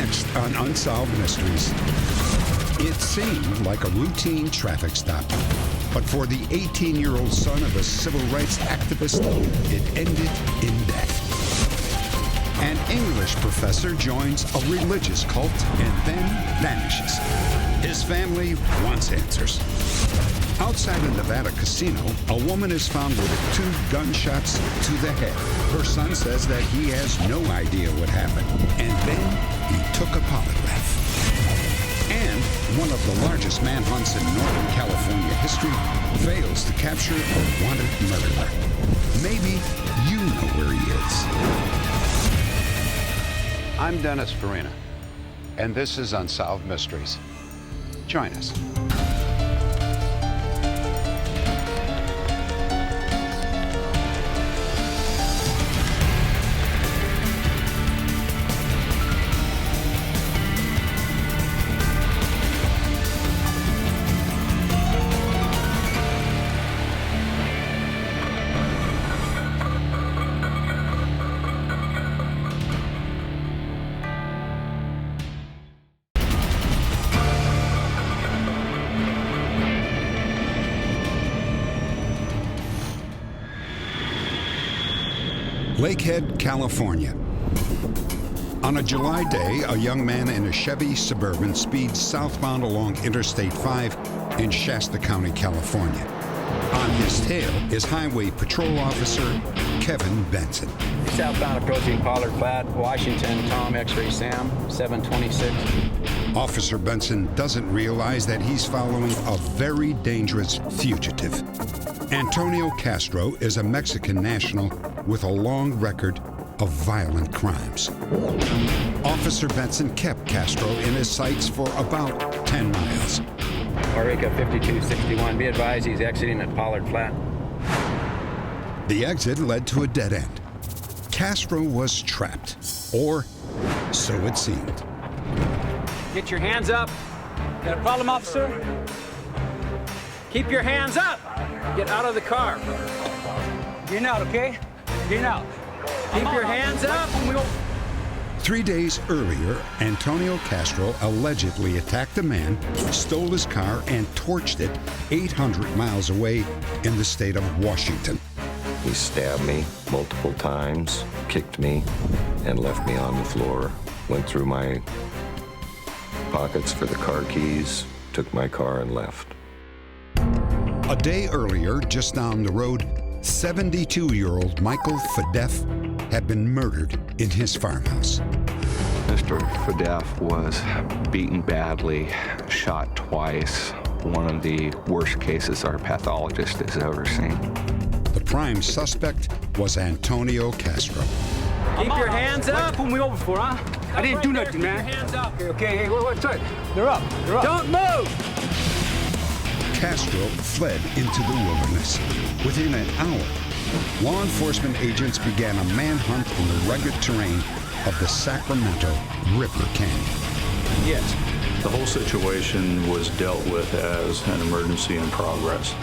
Next on Unsolved Mysteries. It seemed like a routine traffic stop, but for the 18-year-old son of a civil rights activist, it ended in death. An English professor joins a religious cult and then vanishes. His family wants answers. Outside a Nevada casino, a woman is found with 2 gunshots to the head. Her son says that he has no idea what happened, and then he took a polygraph. And one of the largest manhunts in Northern California history fails to capture a wanted murderer. Maybe you know where he is. I'm Dennis Farina, and this is Unsolved Mysteries. Join us. Lakehead, California. On a July day, a young man in a Chevy Suburban speeds southbound along Interstate 5 in Shasta County, California. On his tail is Highway Patrol Officer Kevin Benson. Southbound approaching Pollard Flat, Washington, Tom X-Ray Sam, 726. Officer Benson doesn't realize that he's following a very dangerous fugitive. Antonio Castro is a Mexican national with a long record of violent crimes. Officer Benson kept Castro in his sights for about 10 miles. Orica 5261, be advised he's exiting at Pollard Flat. The exit led to a dead end. Castro was trapped, or so it seemed. Get your hands up. Got a problem, officer? Keep your hands up. Get out of the car. Get out, okay? Get out. Keep your hands up. 3 days earlier, Antonio Castro allegedly attacked a man, stole his car, and torched it 800 miles away in the state of Washington. He stabbed me multiple times, kicked me, and left me on the floor. Went through my pockets for the car keys, took my car, and left. A day earlier, just down the road, 72-year-old Michael Fedef had been murdered in his farmhouse. Mr. Fedef was beaten badly, shot twice. One of the worst cases our pathologist has ever seen. The prime suspect was Antonio Castro. Keep your hands up. Pull me over for, huh? I didn't do nothing, man. Keep your hands up. Okay, hey, what's that? They're up. They're up. Don't move. Castro fled into the wilderness. Within an hour, law enforcement agents began a manhunt in the rugged terrain of the Sacramento River Canyon. Yes. The whole situation was dealt with as an emergency in progress.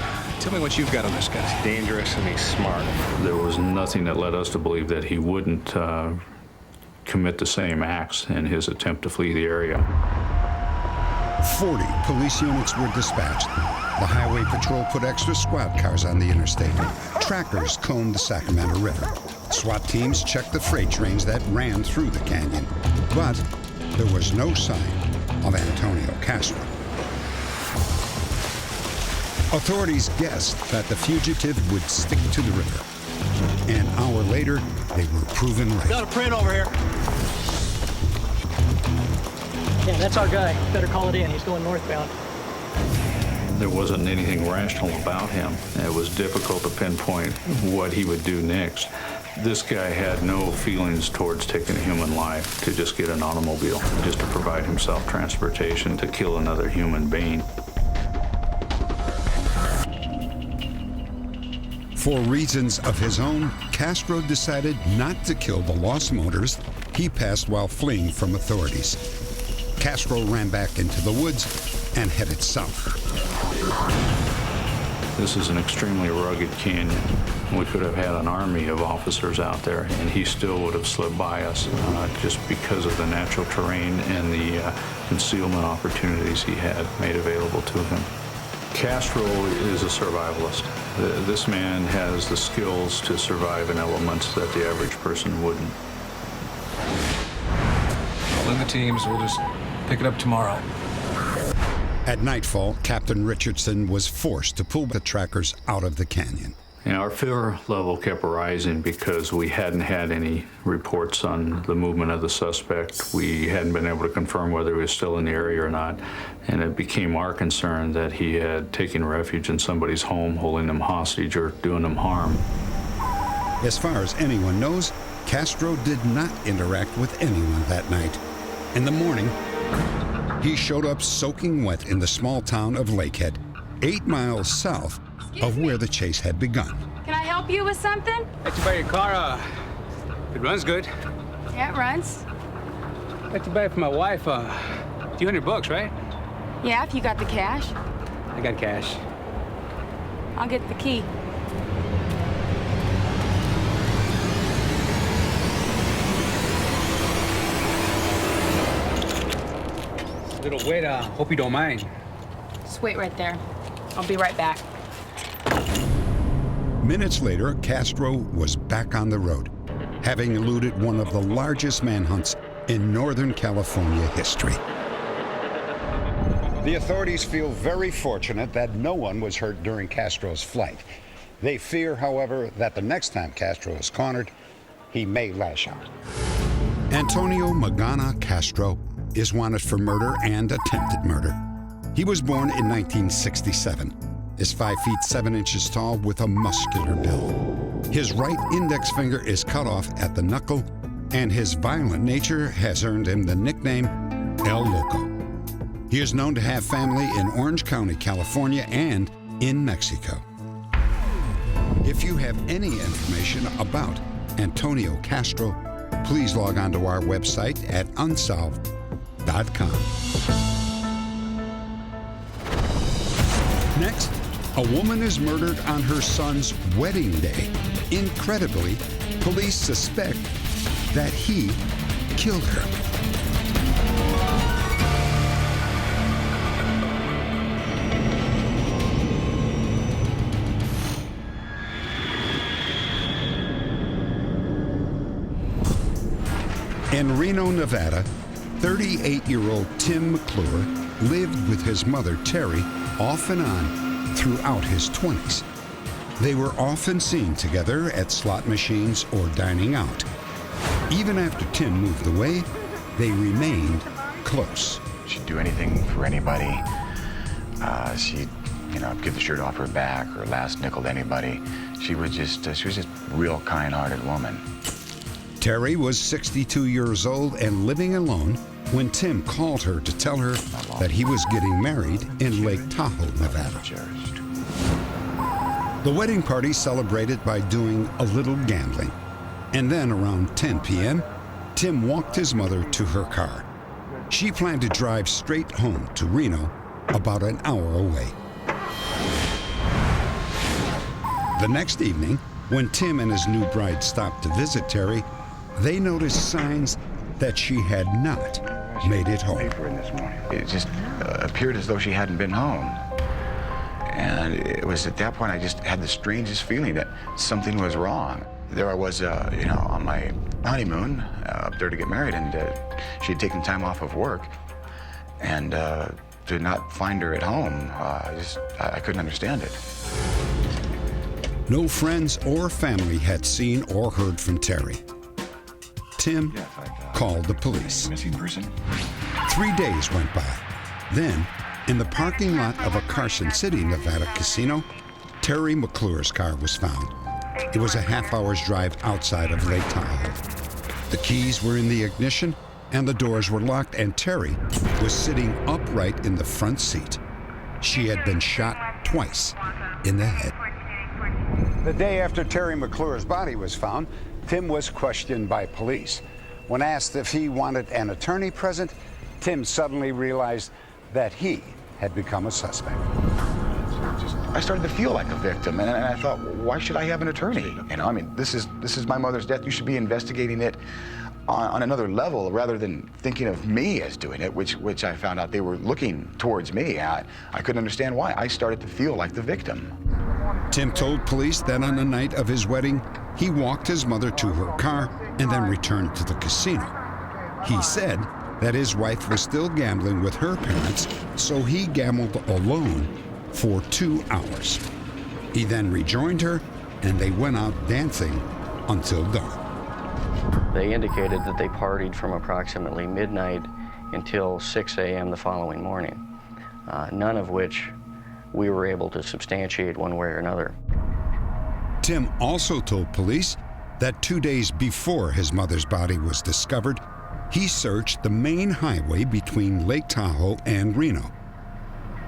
Tell me what you've got on this guy. He's dangerous and he's smart. There was nothing that led us to believe that he wouldn't commit the same acts in his attempt to flee the area. 40 police units were dispatched. The Highway Patrol put extra squad cars on the interstate. Trackers combed the Sacramento River. SWAT teams checked the freight trains that ran through the canyon. But there was no sign of Antonio Castro. Authorities guessed that the fugitive would stick to the river. An hour later, they were proven right. Got a print over here. Yeah, that's our guy. Better call it in. He's going northbound. There wasn't anything rational about him. It was difficult to pinpoint what he would do next. This guy had no feelings towards taking a human life, to just get an automobile, just to provide himself transportation, to kill another human being. For reasons of his own, Castro decided not to kill the lost motorist he passed while fleeing from authorities. Castro ran back into the woods and headed south. This is an extremely rugged canyon. We could have had an army of officers out there, and he still would have slipped by us just because of the natural terrain and the concealment opportunities he had made available to him. Castro is a survivalist. This man has the skills to survive in elements that the average person wouldn't. All in the teams, we'll just pick it up tomorrow. At nightfall, Captain Richardson was forced to pull the trackers out of the canyon. And our fear level kept rising because we hadn't had any reports on the movement of the suspect. We hadn't been able to confirm whether he was still in the area or not. And it became our concern that he had taken refuge in somebody's home, holding them hostage or doing them harm. As far as anyone knows, Castro did not interact with anyone that night. In the morning, he showed up soaking wet in the small town of Lakehead, 8 miles south of where the chase had begun. Can I help you with something? Let you buy your car. It runs good. Yeah, it runs. Let you buy it for my wife. $200, right? Yeah, if you got the cash. I got cash. I'll get the key. Little wait. Hope you don't mind. Just wait right there. I'll be right back. Minutes later, Castro was back on the road, having eluded one of the largest manhunts in Northern California history. The authorities feel very fortunate that no one was hurt during Castro's flight. They fear, however, that the next time Castro is cornered, he may lash out. Antonio Magana Castro is wanted for murder and attempted murder. He was born in 1967. Is 5 feet 7 inches tall with a muscular build. His right index finger is cut off at the knuckle, and his violent nature has earned him the nickname El Loco. He is known to have family in Orange County, California, and in Mexico. If you have any information about Antonio Castro, please log on to our website at unsolved.com. Next, a woman is murdered on her son's wedding day. Incredibly, police suspect that he killed her. In Reno, Nevada, 38-year-old Tim McClure lived with his mother, Terri, off and on throughout his 20s. They were often seen together at slot machines or dining out. Even after Tim moved away, they remained close. She'd do anything for anybody. She'd, give the shirt off her back or last nickel to anybody. She was just a real kind-hearted woman. Terri was 62 years old and living alone when Tim called her to tell her that he was getting married in Lake Tahoe, Nevada. The wedding party celebrated by doing a little gambling. And then around 10 p.m., Tim walked his mother to her car. She planned to drive straight home to Reno, about an hour away. The next evening, when Tim and his new bride stopped to visit Terri, they noticed signs that she had not made it home. It just appeared as though she hadn't been home. And it was at that point I just had the strangest feeling that something was wrong. There I was, on my honeymoon up there to get married, and she had taken time off of work. And to not find her at home, I couldn't understand it. No friends or family had seen or heard from Terri. Tim called the police. Missing person? 3 days went by. Then, in the parking lot of a Carson City, Nevada casino, Terri McClure's car was found. It was a half-hour's drive outside of Lake Tahoe. The keys were in the ignition, and the doors were locked, and Terri was sitting upright in the front seat. She had been shot twice in the head. The day after Terri McClure's body was found, Tim was questioned by police. When asked if he wanted an attorney present, Tim suddenly realized that he had become a suspect. I started to feel like a victim, and I thought, why should I have an attorney? You know, I mean, this is my mother's death. You should be investigating it on another level rather than thinking of me as doing it, which I found out they were looking towards me. I couldn't understand why. I started to feel like the victim. Tim told police that on the night of his wedding, he walked his mother to her car and then returned to the casino. He said that his wife was still gambling with her parents, so he gambled alone for 2 hours. He then rejoined her, and they went out dancing until dawn. They indicated that they partied from approximately midnight until 6 a.m. the following morning, none of which we were able to substantiate one way or another. Tim also told police that 2 days before his mother's body was discovered, he searched the main highway between Lake Tahoe and Reno.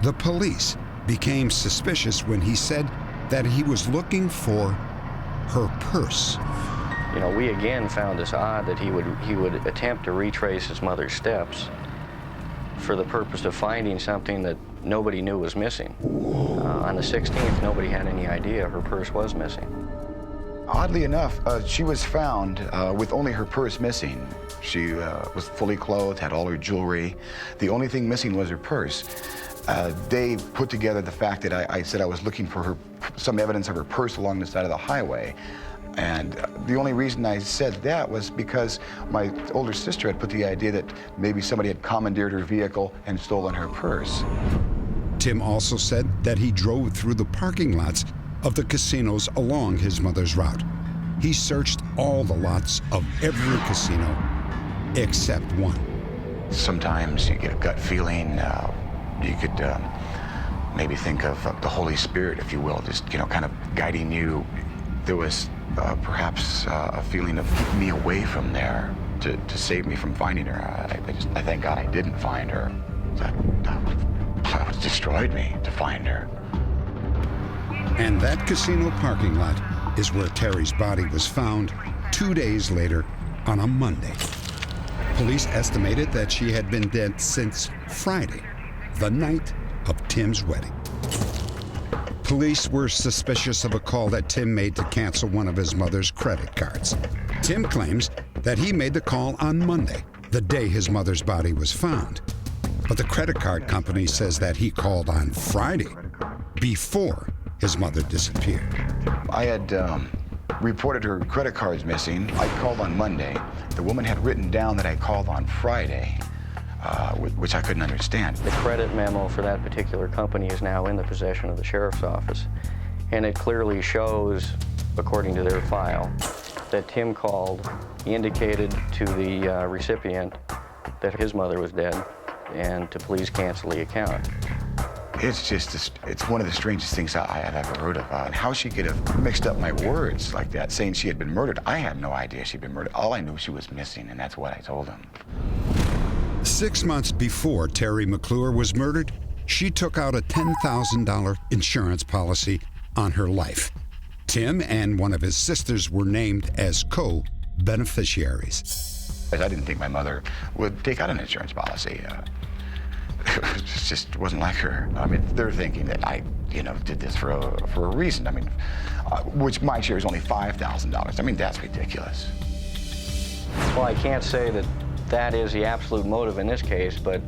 The police became suspicious when he said that he was looking for her purse. You know, we again found this odd that he would attempt to retrace his mother's steps for the purpose of finding something that nobody knew was missing. On the 16th, nobody had any idea her purse was missing. Oddly enough, she was found with only her purse missing. She was fully clothed, had all her jewelry. The only thing missing was her purse. They put together the fact that I said I was looking for some evidence of her purse along the side of the highway. And the only reason I said that was because my older sister had put the idea that maybe somebody had commandeered her vehicle and stolen her purse. Tim also said that he drove through the parking lots of the casinos along his mother's route. He searched all the lots of every casino except one. Sometimes you get a gut feeling. You could maybe think of the Holy Spirit, if you will, just kind of guiding you. There was perhaps a feeling of keeping me away from there to save me from finding her. I thank God I didn't find her. That would destroyed me to find her. And that casino parking lot is where Terri's body was found 2 days later on a Monday. Police estimated that she had been dead since Friday, the night of Tim's wedding. Police were suspicious of a call that Tim made to cancel one of his mother's credit cards. Tim claims that he made the call on Monday, the day his mother's body was found. But the credit card company says that he called on Friday, before his mother disappeared. I had reported her credit cards missing. I called on Monday. The woman had written down that I called on Friday, which I couldn't understand. The credit memo for that particular company is now in the possession of the sheriff's office, and it clearly shows, according to their file, that Tim called, indicated to the recipient that his mother was dead, and to please cancel the account. It's one of the strangest things I have ever heard of. And how she could have mixed up my words like that, saying she had been murdered. I had no idea she'd been murdered. All I knew, she was missing, and that's what I told him. 6 months before Terri McClure was murdered, she took out a $10,000 insurance policy on her life. Tim and one of his sisters were named as co-beneficiaries. I didn't think my mother would take out an insurance policy. It just wasn't like her. I mean, they're thinking that I, did this for a reason. I mean, which my share is only $5,000. I mean, that's ridiculous. Well, I can't say that that is the absolute motive in this case, but,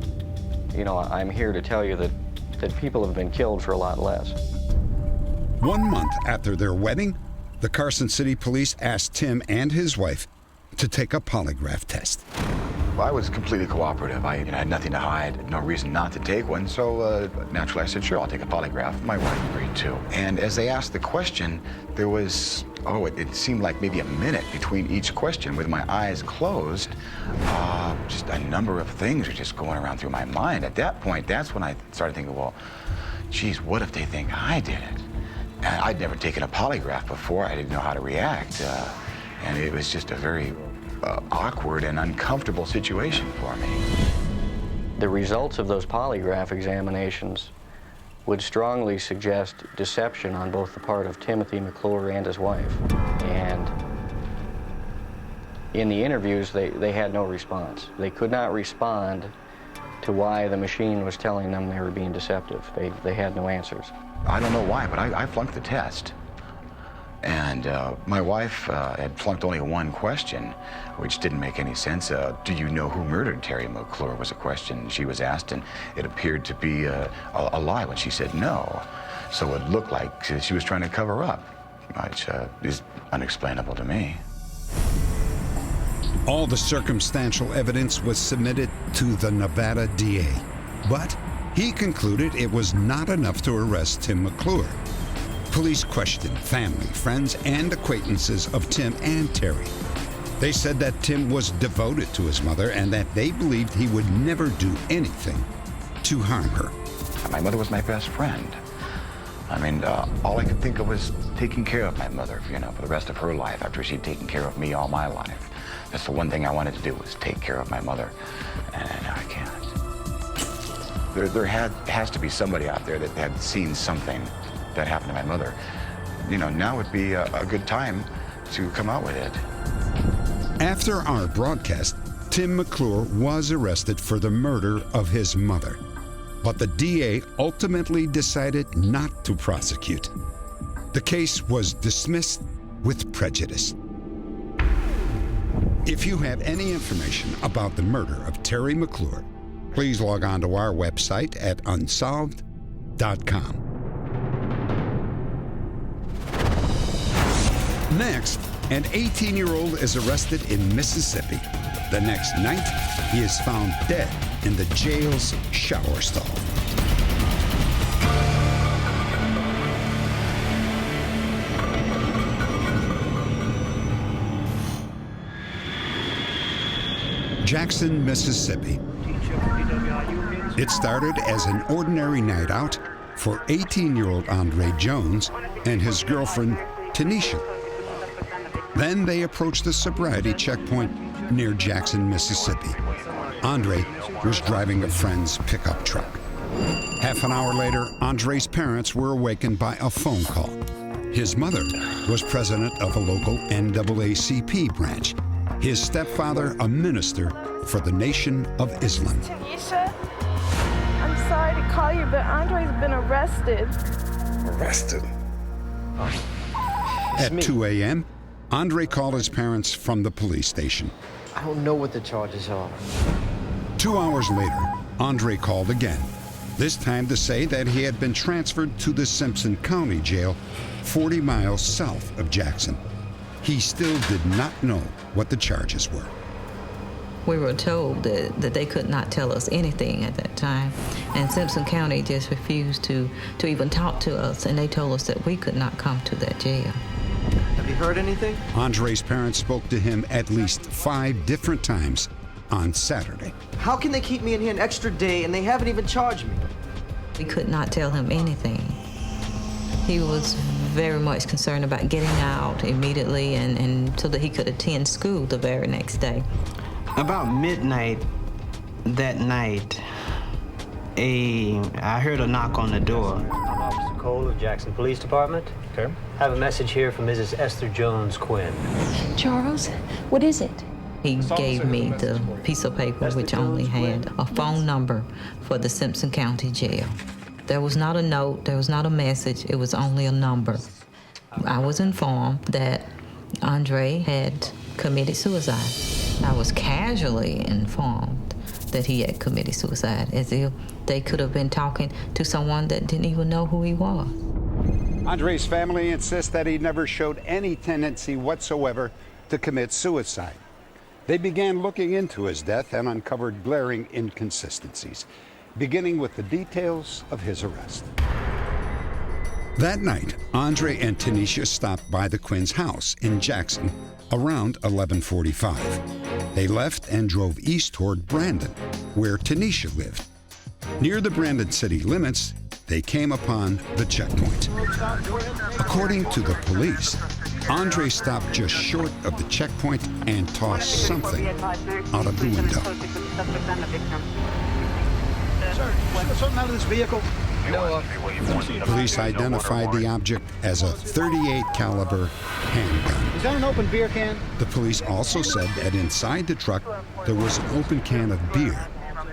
I'm here to tell you that people have been killed for a lot less. 1 month after their wedding, the Carson City Police asked Tim and his wife to take a polygraph test. Well, I was completely cooperative. I had nothing to hide, no reason not to take one. So naturally I said, sure, I'll take a polygraph. My wife agreed too. And as they asked the question, there was, it seemed like maybe a minute between each question with my eyes closed. Just a number of things were just going around through my mind. At that point, that's when I started thinking, well, geez, what if they think I did it? And I'd never taken a polygraph before. I didn't know how to react. And it was just a very awkward and uncomfortable situation for me. The results of those polygraph examinations would strongly suggest deception on both the part of Timothy McClure and his wife. And in the interviews, they had no response. They could not respond to why the machine was telling them they were being deceptive. They had no answers. I don't know why, but I flunked the test. And my wife had flunked only one question, which didn't make any sense. Do you know who murdered Terri McClure was a question she was asked, and it appeared to be a lie when she said no. So it looked like she was trying to cover up, which is unexplainable to me. All the circumstantial evidence was submitted to the Nevada DA, but he concluded it was not enough to arrest Tim McClure. Police questioned family, friends, and acquaintances of Tim and Terri. They said that Tim was devoted to his mother and that they believed he would never do anything to harm her. My mother was my best friend. I mean, all I could think of was taking care of my mother, you know, for the rest of her life after she'd taken care of me all my life. That's the one thing I wanted to do, was take care of my mother, and I can't. There has to be somebody out there that had seen something that happened to my mother. You know, now would be a good time to come out with it. After our broadcast, Tim McClure was arrested for the murder of his mother, but the DA ultimately decided not to prosecute. The case was dismissed with prejudice. If you have any information about the murder of Terri McClure, please log on to our website at unsolved.com. Next, an 18-year-old is arrested in Mississippi. The next night, he is found dead in the jail's shower stall. Jackson, Mississippi. It started as an ordinary night out for 18-year-old Andre Jones and his girlfriend, Tanisha. Then they approached the sobriety checkpoint near Jackson, Mississippi. Andre was driving a friend's pickup truck. Half an hour later, Andre's parents were awakened by a phone call. His mother was president of a local NAACP branch. His stepfather, a minister for the Nation of Islam. Tanisha, I'm sorry to call you, but Andre's been arrested. Arrested? At 2 a.m., Andre called his parents from the police station. I don't know what the charges are. 2 hours later, Andre called again, this time to say that he had been transferred to the Simpson County Jail, 40 miles south of Jackson. He still did not know what the charges were. We were told that they could not tell us anything at that time, and Simpson County just refused to even talk to us, and they told us that we could not come to that jail. Have you heard anything? Andre's parents spoke to him at least 5 different times on Saturday. How can they keep me in here an extra day and they haven't even charged me? We could not tell him anything. He was very much concerned about getting out immediately and so that he could attend school the very next day. About midnight that night, I heard a knock on the door. I'm Officer Cole of Jackson Police Department. Okay. I have a message here from Mrs. Esther Jones Quinn. Charles, what is it? He gave me the piece of paper which only had a phone number for the Simpson County Jail. There was not a note, there was not a message, it was only a number. I was informed that Andre had committed suicide. I was casually informed that he had committed suicide, as if they could have been talking to someone that didn't even know who he was. Andre's family insists that he never showed any tendency whatsoever to commit suicide. They began looking into his death and uncovered glaring inconsistencies, beginning with the details of his arrest. That night, Andre and Tanisha stopped by the Quinn's house in Jackson around 11:45. They left and drove east toward Brandon, where Tanisha lived. Near the Brandon city limits, they came upon the checkpoint. According to the police, Andre stopped just short of the checkpoint and tossed something out of the window. Sir, was something out of this vehicle? No. Police identified the object as a .38 caliber handgun. Is that an open beer can? The police also said that inside the truck there was an open can of beer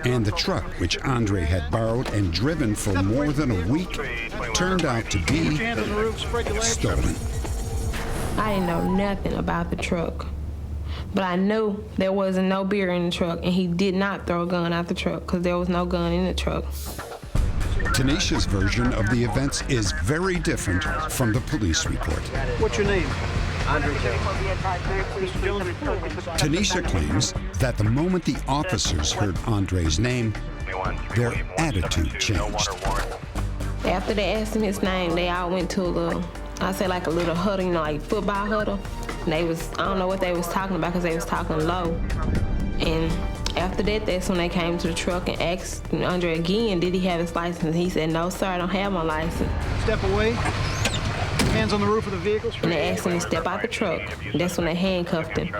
And the truck, which Andre had borrowed and driven for more than a week, turned out to be stolen. I didn't know nothing about the truck, but I knew there wasn't no beer in the truck, and he did not throw a gun out the truck because there was no gun in the truck. Tanisha's version of the events is very different from the police report. What's your name? Andre Jones. Tanisha claims that the moment the officers heard Andre's name, their attitude changed. After they asked him his name, they all went to a little, I say like a little huddle, you know, like football huddle. And they was, I don't know what they was talking about because they was talking low. And after that, that's when they came to the truck and asked Andre again, did he have his license? He said, no, sir, I don't have my license. Step away. Hands on the roof of the vehicle. And they asked him to step out the truck. That's when they handcuffed him.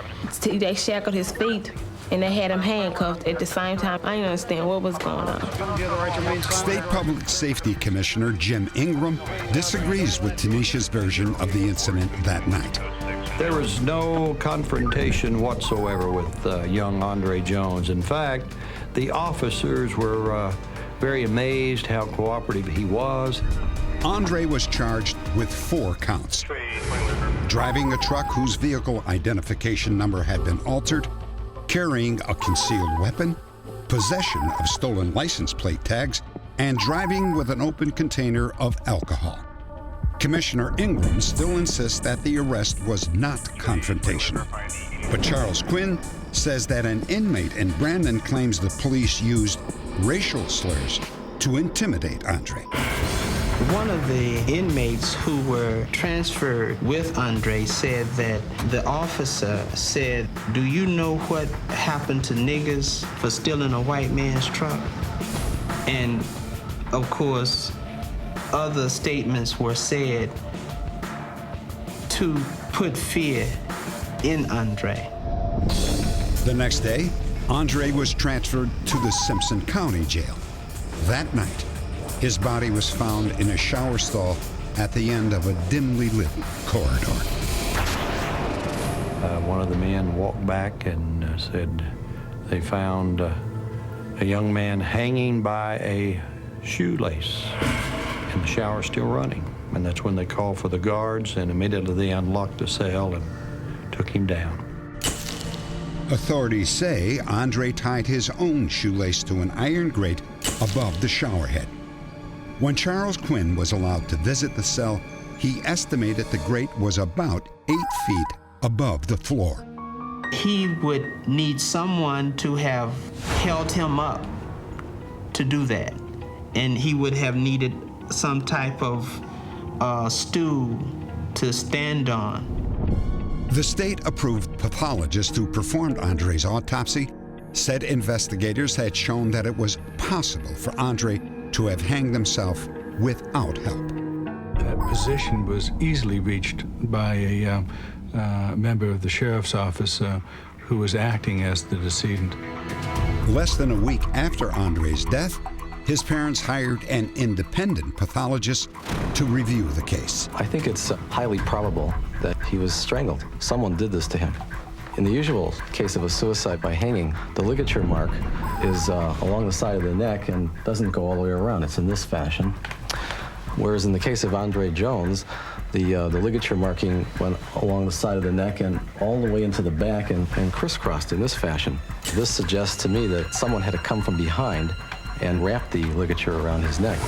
They shackled his feet, and they had him handcuffed at the same time. I didn't understand what was going on. State Public Safety Commissioner Jim Ingram disagrees with Tanisha's version of the incident that night. There was no confrontation whatsoever with young Andre Jones. In fact, the officers were very amazed how cooperative he was. Andre was charged with 4 counts. Driving a truck whose vehicle identification number had been altered, carrying a concealed weapon, possession of stolen license plate tags, and driving with an open container of alcohol. Commissioner Ingram still insists that the arrest was not confrontational. But Charles Quinn says that an inmate in Brandon claims the police used racial slurs to intimidate Andre. One of the inmates who were transferred with Andre said that the officer said, do you know what happened to niggers for stealing a white man's truck? And of course, other statements were said to put fear in Andre. The next day, Andre was transferred to the Simpson County Jail. That night, his body was found in a shower stall at the end of a dimly lit corridor. One of the men walked back and said they found a young man hanging by a shoelace and the shower still running. And that's when they called for the guards, and immediately they unlocked the cell and took him down. Authorities say Andre tied his own shoelace to an iron grate above the shower head. When Charles Quinn was allowed to visit the cell, he estimated the grate was about 8 feet above the floor. He would need someone to have held him up to do that. And he would have needed some type of stool to stand on. The state-approved pathologist who performed Andre's autopsy said investigators had shown that it was possible for Andre to have hanged himself without help. That position was easily reached by a member of the sheriff's office who was acting as the decedent. Less than a week after Andre's death, his parents hired an independent pathologist to review the case. I think it's highly probable that he was strangled. Someone did this to him. In the usual case of a suicide by hanging, the ligature mark is along the side of the neck and doesn't go all the way around. It's in this fashion. Whereas in the case of Andre Jones, the ligature marking went along the side of the neck and all the way into the back and crisscrossed in this fashion. This suggests to me that someone had to come from behind and wrap the ligature around his neck.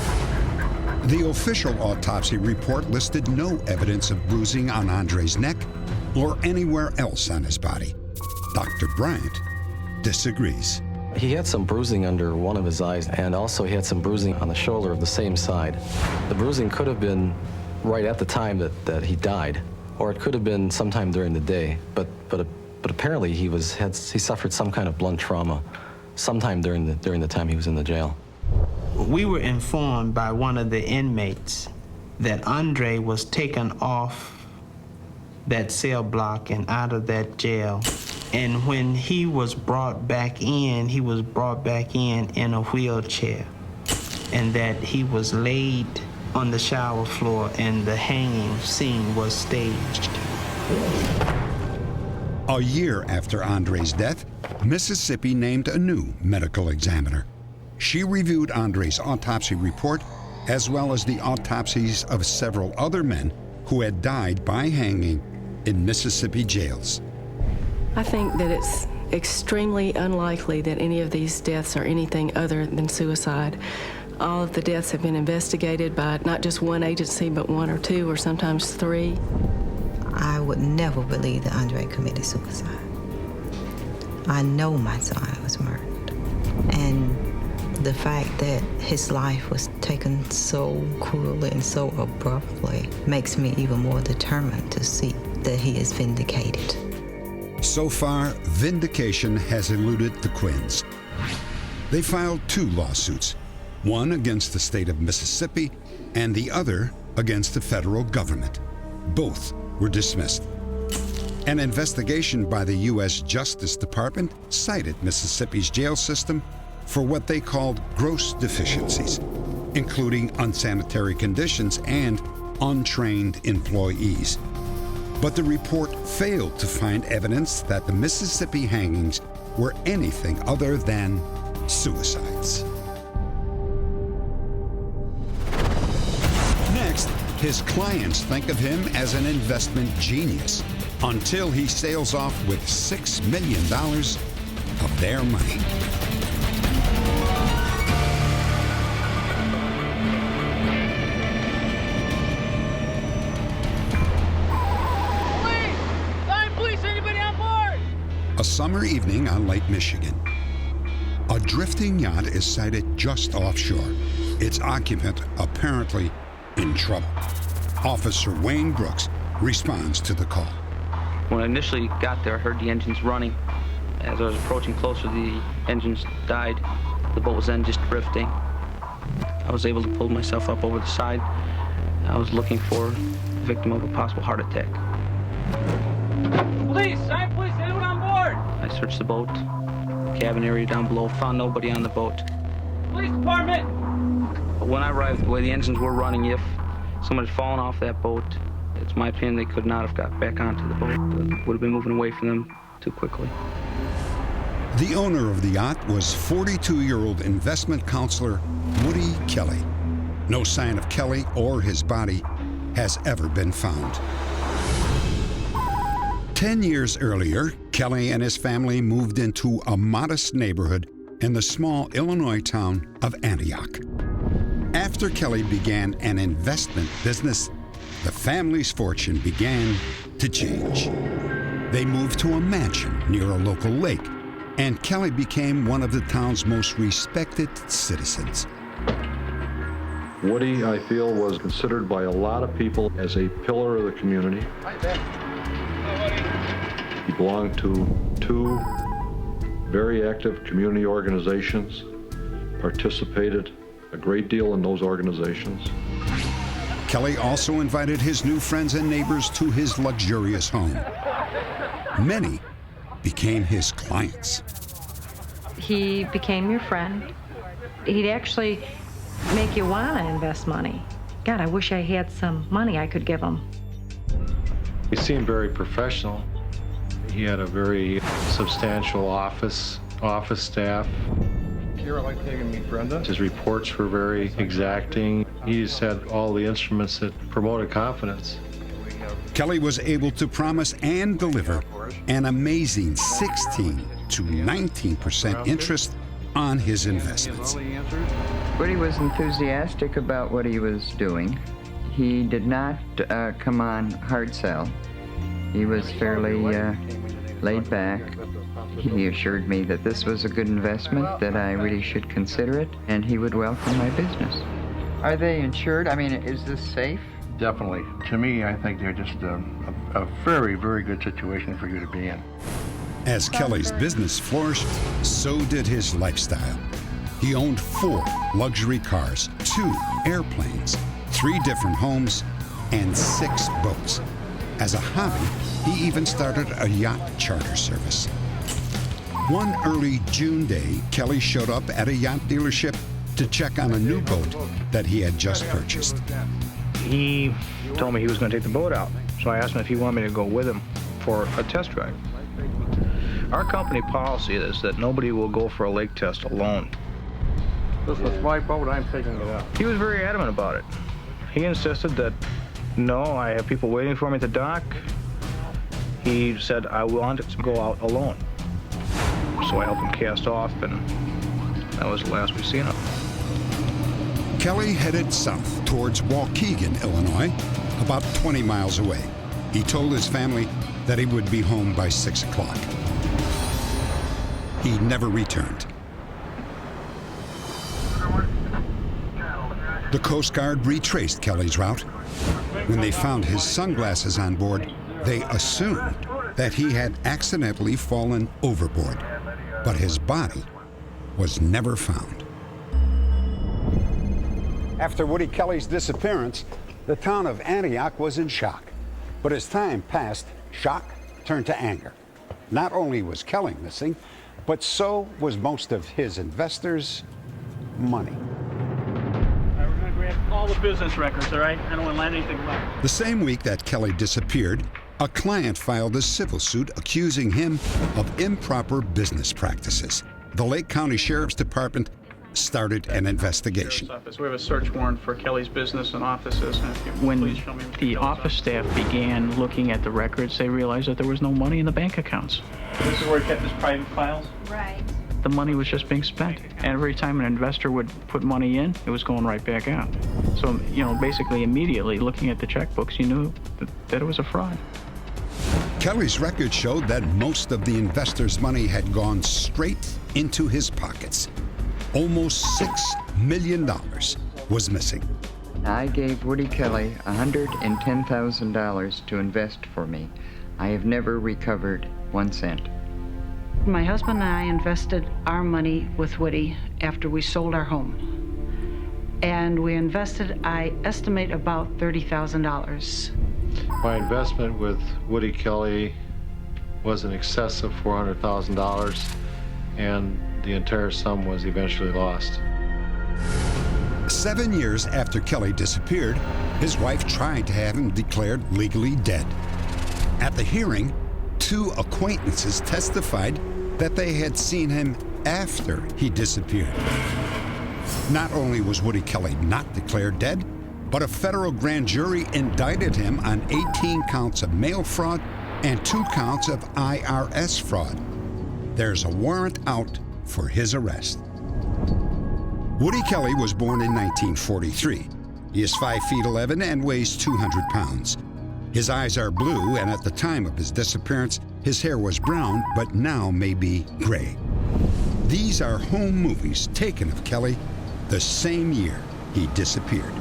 The official autopsy report listed no evidence of bruising on Andre's neck or anywhere else on his body. Dr. Bryant disagrees. He had some bruising under one of his eyes, and also he had some bruising on the shoulder of the same side. The bruising could have been right at the time that he died, or it could have been sometime during the day, but apparently he suffered some kind of blunt trauma sometime during the time he was in the jail. We were informed by one of the inmates that Andre was taken off that cell block and out of that jail. And when he was brought back in, he was brought back in a wheelchair, and that he was laid on the shower floor and the hanging scene was staged. A year after Andre's death, Mississippi named a new medical examiner. She reviewed Andre's autopsy report, as well as the autopsies of several other men who had died by hanging in Mississippi jails. I think that it's extremely unlikely that any of these deaths are anything other than suicide. All of the deaths have been investigated by not just one agency, but one or two, or sometimes three. I would never believe that Andre committed suicide. I know my son was murdered. And the fact that his life was taken so cruelly and so abruptly makes me even more determined to see that he is vindicated. So far, vindication has eluded the Quinns. They filed 2 lawsuits, one against the state of Mississippi and the other against the federal government. Both were dismissed. An investigation by the U.S. Justice Department cited Mississippi's jail system for what they called gross deficiencies, including unsanitary conditions and untrained employees. But the report failed to find evidence that the Mississippi hangings were anything other than suicides. Next, his clients think of him as an investment genius until he sails off with $6 million of their money. Police, anybody on board? A summer evening on Lake Michigan. A drifting yacht is sighted just offshore, its occupant apparently in trouble. Officer Wayne Brooks responds to the call. When I initially got there, I heard the engines running. As I was approaching closer, the engines died. The boat was then just drifting. I was able to pull myself up over the side. I was looking for the victim of a possible heart attack. Police, anyone on board? I searched the boat, cabin area down below, found nobody on the boat. Police department! But when I arrived, the way the engines were running, if someone had fallen off that boat, it's my opinion they could not have got back onto the boat. It would have been moving away from them too quickly. The owner of the yacht was 42-year-old investment counselor Woody Kelly. No sign of Kelly or his body has ever been found. 10 years earlier, Kelly and his family moved into a modest neighborhood in the small Illinois town of Antioch. After Kelly began an investment business, the family's fortune began to change. They moved to a mansion near a local lake, and Kelly became one of the town's most respected citizens. Woody, I feel, was considered by a lot of people as a pillar of the community. He belonged to 2 very active community organizations, participated a great deal in those organizations. Kelly also invited his new friends and neighbors to his luxurious home. Many became his clients. He became your friend. He'd actually make you want to invest money. God, I wish I had some money I could give him. He seemed very professional. He had a very substantial office staff. Here, I'd like to take and meet Brenda. His reports were very exacting. He just had all the instruments that promoted confidence. Kelly was able to promise and deliver an amazing 16 to 19% interest on his investments. Woody was enthusiastic about what he was doing. He did not come on hard sell. He was fairly laid back. He assured me that this was a good investment, that I really should consider it, and he would welcome my business. Are they insured? I mean, is this safe? Definitely. To me, I think they're just a very, very good situation for you to be in. As Kelly's business flourished, so did his lifestyle. He owned 4 luxury cars, 2 airplanes, 3 different homes, and 6 boats. As a hobby, he even started a yacht charter service. One early June day, Kelly showed up at a yacht dealership to check on a new boat that he had just purchased. He told me he was going to take the boat out, so I asked him if he wanted me to go with him for a test drive. Our company policy is that nobody will go for a lake test alone. This is my boat, I'm taking it out. He was very adamant about it. He insisted that, no, I have people waiting for me at the dock. He said, I want to go out alone. So I helped him cast off, and that was the last we seen him. Kelly headed south towards Waukegan, Illinois, about 20 miles away. He told his family that he would be home by 6 o'clock. He never returned. The Coast Guard retraced Kelly's route. When they found his sunglasses on board, they assumed that he had accidentally fallen overboard, but his body was never found. After Woody Kelly's disappearance, the town of Antioch was in shock. But as time passed, shock turned to anger. Not only was Kelly missing, but so was most of his investors' money. We're going to grab all the business records, all right? I don't want to land anything left. The same week that Kelly disappeared, a client filed a civil suit accusing him of improper business practices. The Lake County Sheriff's Department started an investigation. We have a search warrant for Kelly's business and offices. When the office staff began looking at the records, they realized that there was no money in the bank accounts. This is where he kept his private files? Right. The money was just being spent. And every time an investor would put money in, it was going right back out. So, basically immediately looking at the checkbooks, you knew that it was a fraud. Kelly's record showed that most of the investors' money had gone straight into his pockets. Almost $6 million was missing. I gave Woody Kelly $110,000 to invest for me. I have never recovered 1 cent. My husband and I invested our money with Woody after we sold our home. And we invested, I estimate, about $30,000. My investment with Woody Kelly was in excess of $400,000, and the entire sum was eventually lost. 7 years after Kelly disappeared, his wife tried to have him declared legally dead. At the hearing, 2 acquaintances testified that they had seen him after he disappeared. Not only was Woody Kelly not declared dead, but a federal grand jury indicted him on 18 counts of mail fraud and 2 counts of IRS fraud. There's a warrant out for his arrest. Woody Kelly was born in 1943. He is 5'11" and weighs 200 pounds. His eyes are blue, and at the time of his disappearance, his hair was brown, but now may be gray. These are home movies taken of Kelly the same year he disappeared.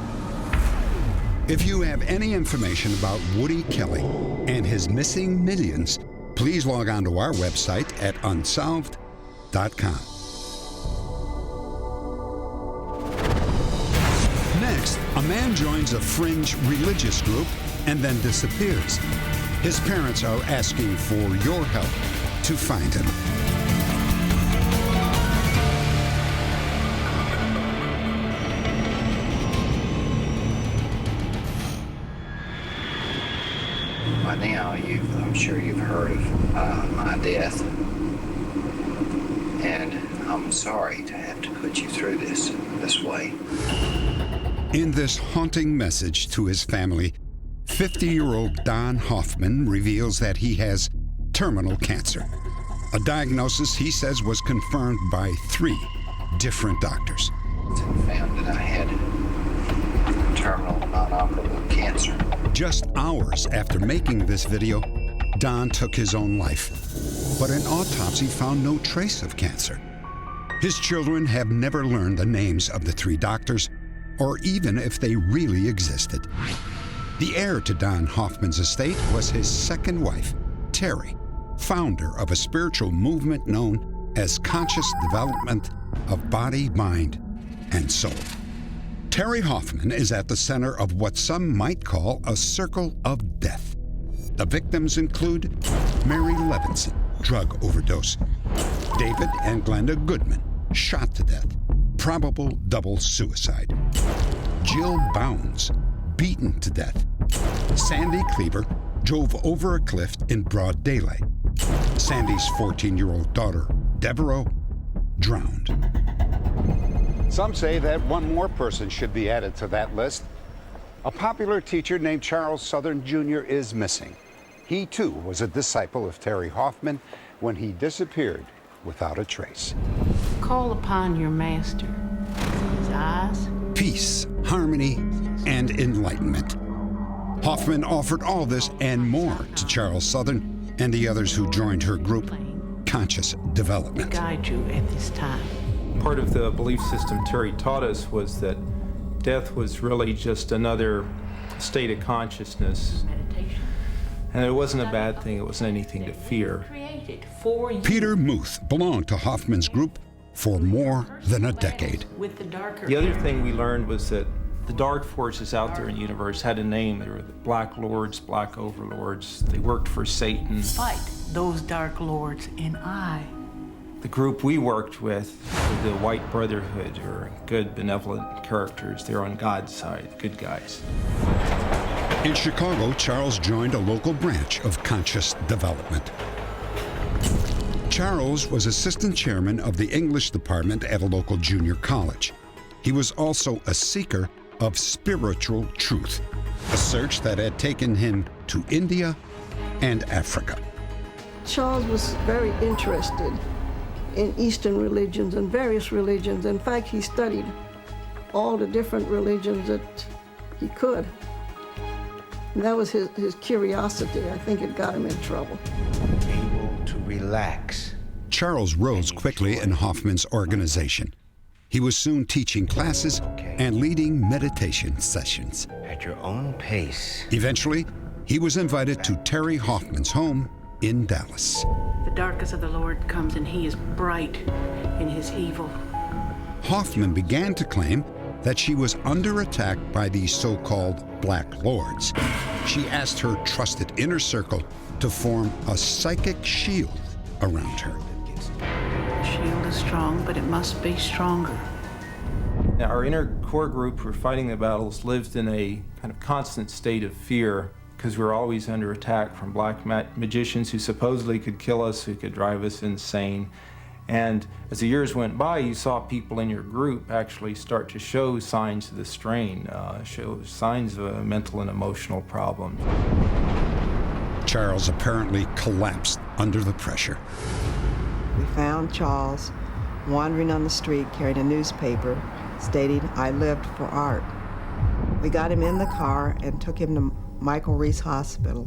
If you have any information about Woody Kelly and his missing millions, please log on to our website at Unsolved.com. Next, a man joins a fringe religious group and then disappears. His parents are asking for your help to find him. By now, I'm sure you've heard of my death, and I'm sorry to have to put you through this way. In this haunting message to his family, 50-year-old Don Hoffman reveals that he has terminal cancer, a diagnosis he says was confirmed by 3 different doctors. Found that I had terminal non-operable cancer. Just hours after making this video, Don took his own life, but an autopsy found no trace of cancer. His children have never learned the names of the 3 doctors, or even if they really existed. The heir to Don Hoffman's estate was his second wife, Terri, founder of a spiritual movement known as Conscious Development of Body, Mind, and Soul. Terri Hoffman is at the center of what some might call a circle of death. The victims include Mary Levinson, drug overdose; David and Glenda Goodman, shot to death, probable double suicide; Jill Bounds, beaten to death; Sandy Cleaver drove over a cliff in broad daylight; Sandy's 14-year-old daughter, Devereaux, drowned. Some say that one more person should be added to that list. A popular teacher named Charles Southern Jr. is missing. He, too, was a disciple of Terri Hoffman when he disappeared without a trace. Call upon your master. His eyes. Peace, harmony, and enlightenment. Hoffman offered all this and more to Charles Southern and the others who joined her group, Conscious Development. Guide you at this time. Part of the belief system Terri taught us was that death was really just another state of consciousness. And it wasn't a bad thing, it wasn't anything to fear. Peter Muth belonged to Hoffman's group for more than a decade. The other thing we learned was that the dark forces out there in the universe had a name. They were the Black Lords, Black Overlords. They worked for Satan. Fight those dark lords, and I. The group we worked with, the White Brotherhood, or good, benevolent characters. They're on God's side, good guys. In Chicago, Charles joined a local branch of Conscious Development. Charles was assistant chairman of the English department at a local junior college. He was also a seeker of spiritual truth, a search that had taken him to India and Africa. Charles was very interested in Eastern religions and various religions. In fact, he studied all the different religions that he could. And that was his curiosity. I think it got him in trouble. Able to relax. Charles rose quickly in Hoffman's organization. He was soon teaching classes and leading meditation sessions. At your own pace. Eventually, he was invited to Terri Hoffman's home in Dallas. The darkness of the Lord comes, and he is bright in his evil. Hoffman began to claim that she was under attack by these so-called Black Lords. She asked her trusted inner circle to form a psychic shield around her. The shield is strong, but it must be stronger. Now, our inner core group who were fighting the battles lived in a kind of constant state of fear because we were always under attack from black magicians who supposedly could kill us, who could drive us insane. And as the years went by, you saw people in your group actually start to show signs of the strain, show signs of a mental and emotional problem. Charles apparently collapsed under the pressure. We found Charles wandering on the street carrying a newspaper stating, "I lived for art." We got him in the car and took him to Michael Reese Hospital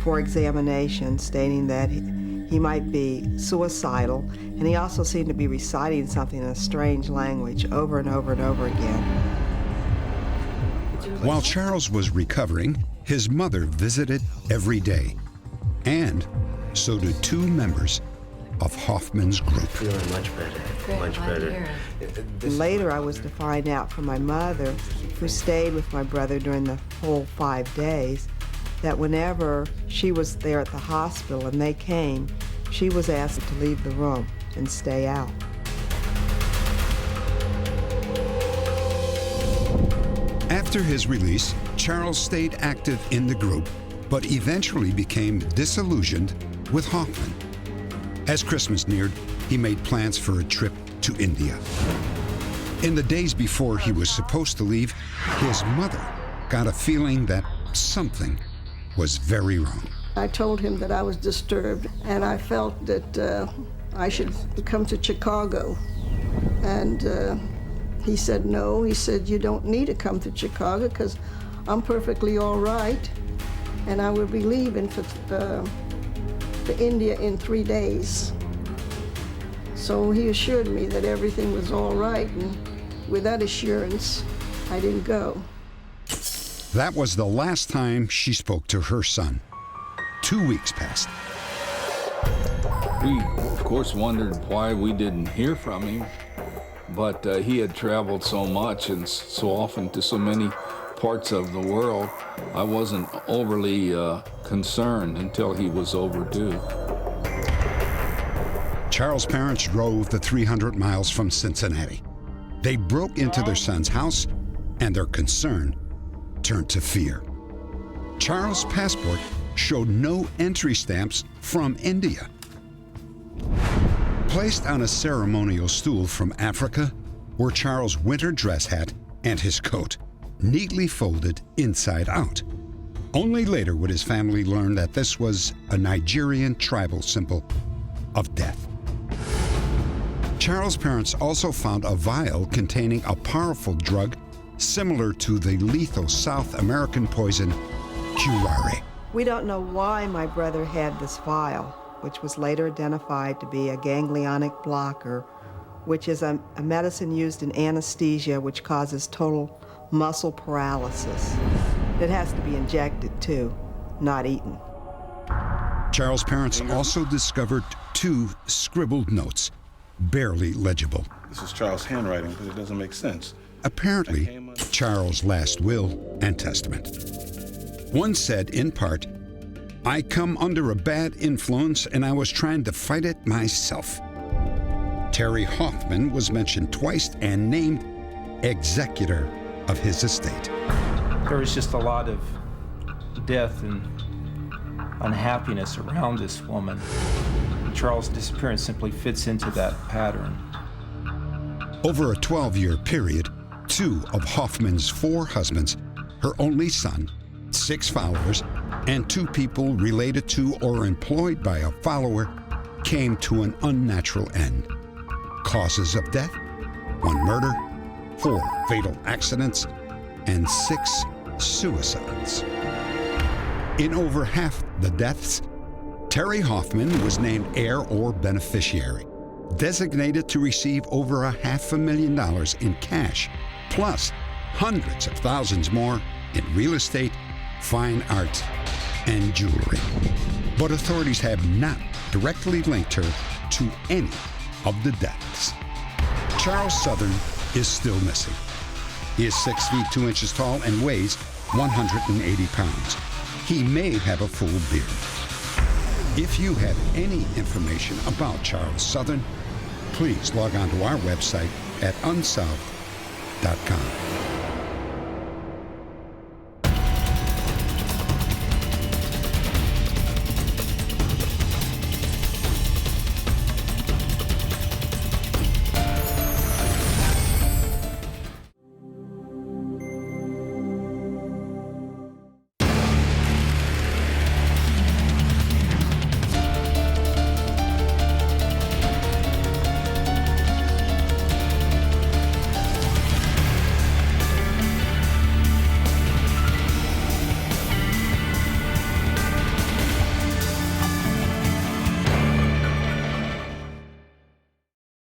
for examination, stating that he might be suicidal, and he also seemed to be reciting something in a strange language over and over and over again. While Charles was recovering, his mother visited every day, and so did two members of Hoffman's group. Feeling much better, much better. Later, I was to find out from my mother, who stayed with my brother during the whole 5 days, that whenever she was there at the hospital and they came, she was asked to leave the room and stay out. After his release, Charles stayed active in the group, but eventually became disillusioned with Hoffman. As Christmas neared, he made plans for a trip to India. In the days before he was supposed to leave, his mother got a feeling that something was very wrong. I told him that I was disturbed, and I felt that I should come to Chicago. And he said no. He said, "You don't need to come to Chicago because I'm perfectly all right, and I will be leaving for India in 3 days." So he assured me that everything was all right, and with that assurance, I didn't go. That was the last time she spoke to her son. 2 weeks passed. We, of course, wondered why we didn't hear from him, but he had traveled so much and so often to so many parts of the world, I wasn't overly concerned until he was overdue. Charles' parents drove the 300 miles from Cincinnati. They broke into their son's house, and their concern turned to fear. Charles' passport showed no entry stamps from India. Placed on a ceremonial stool from Africa were Charles' winter dress hat and his coat, neatly folded inside out. Only later would his family learn that this was a Nigerian tribal symbol of death. Charles' parents also found a vial containing a powerful drug similar to the lethal South American poison curare. We don't know why my brother had this vial, which was later identified to be a ganglionic blocker, which is a medicine used in anesthesia which causes total muscle paralysis. It has to be injected too, not eaten. Charles' parents also discovered 2 scribbled notes, barely legible. This is Charles' handwriting, but it doesn't make sense. Apparently, Charles' last will and testament. One said, in part, "I come under a bad influence and I was trying to fight it myself." Terri Hoffman was mentioned twice and named executor of his estate. There was just a lot of death and unhappiness around this woman. Charles' disappearance simply fits into that pattern. Over a 12-year period, 2 of Hoffman's 4 husbands, her only son, 6 followers, and 2 people related to or employed by a follower came to an unnatural end. Causes of death: 1 murder, 4 fatal accidents, and 6 suicides. In over half the deaths, Terri Hoffman was named heir or beneficiary, designated to receive over $500,000 in cash, plus hundreds of thousands more in real estate, fine art, and jewelry. But authorities have not directly linked her to any of the deaths. Charles Southern is still missing. He is 6 feet 2 inches tall and weighs 180 pounds. He may have a full beard. If you have any information about Charles Southern, please log on to our website at unsolved.com.